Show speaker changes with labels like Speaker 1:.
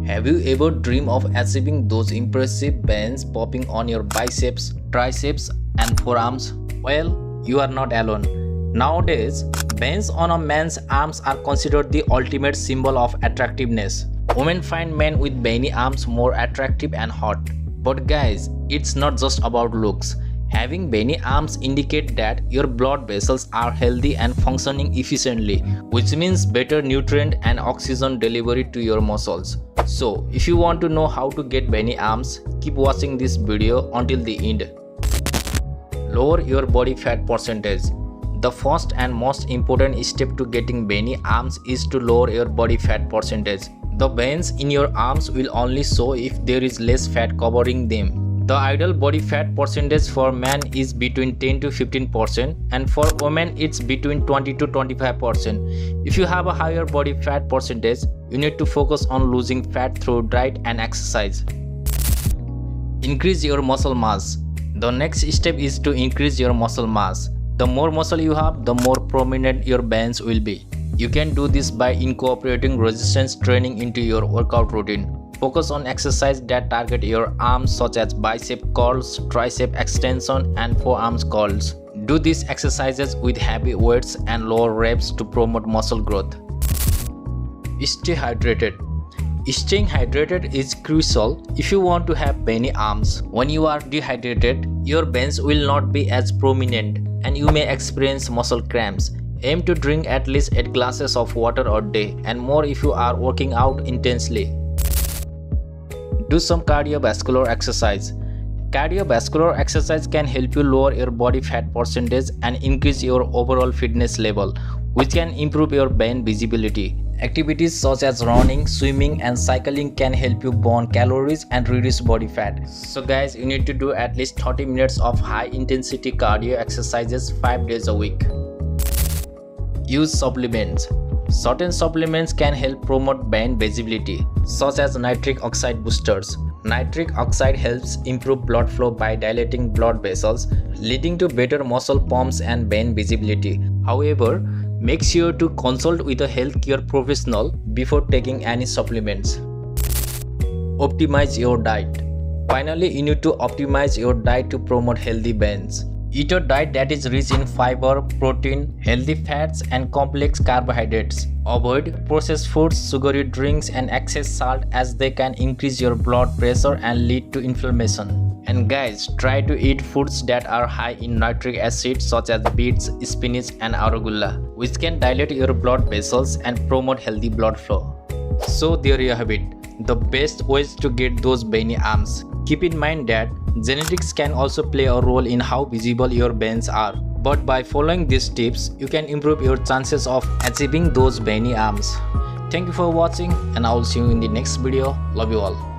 Speaker 1: Have you ever dreamed of achieving those impressive veins popping on your biceps, triceps and forearms? Well, you are not alone. Nowadays, veins on a man's arms are considered the ultimate symbol of attractiveness. Women find men with veiny arms more attractive and hot. But guys, it's not just about looks. Having veiny arms indicate that your blood vessels are healthy and functioning efficiently, which means better nutrient and oxygen delivery to your muscles. So, if you want to know how to get veiny arms, keep watching this video until the end. Lower your body fat percentage. The first and most important step to getting veiny arms is to lower your body fat percentage. The veins in your arms will only show if there is less fat covering them. The ideal body fat percentage for men is between 10 to 15% and for women it's between 20 to 25%. If you have a higher body fat percentage, you need to focus on losing fat through diet and exercise. Increase your muscle mass. The next step is to increase your muscle mass. The more muscle you have, the more prominent your veins will be. You can do this by incorporating resistance training into your workout routine. Focus on exercise that target your arms such as bicep curls, tricep extension and forearms curls. Do these exercises with heavy weights and lower reps to promote muscle growth. Stay hydrated. Staying hydrated is crucial if you want to have veiny arms. When you are dehydrated, your veins will not be as prominent and you may experience muscle cramps. Aim to drink at least 8 glasses of water a day and more if you are working out intensely. Do some cardiovascular exercise. Cardiovascular exercise can help you lower your body fat percentage and increase your overall fitness level, which can improve your vein visibility. Activities such as running, swimming and cycling can help you burn calories and reduce body fat. So guys, you need to do at least 30 minutes of high intensity cardio exercises 5 days a week. Use supplements. Certain supplements can help promote vein visibility, such as nitric oxide boosters. Nitric oxide helps improve blood flow by dilating blood vessels, leading to better muscle pumps and vein visibility. However, make sure to consult with a healthcare professional before taking any supplements. Optimize your diet. Finally, you need to optimize your diet to promote healthy veins. Eat a diet that is rich in fiber, protein, healthy fats and complex carbohydrates. Avoid processed foods, sugary drinks and excess salt as they can increase your blood pressure and lead to inflammation. And guys, try to eat foods that are high in nitric acid such as beets, spinach and arugula, which can dilate your blood vessels and promote healthy blood flow. So there you have it, the best ways to get those veiny arms. Keep in mind that genetics can also play a role in how visible your veins are. But by following these tips, you can improve your chances of achieving those veiny arms. Thank you for watching and I will see you in the next video. Love you all.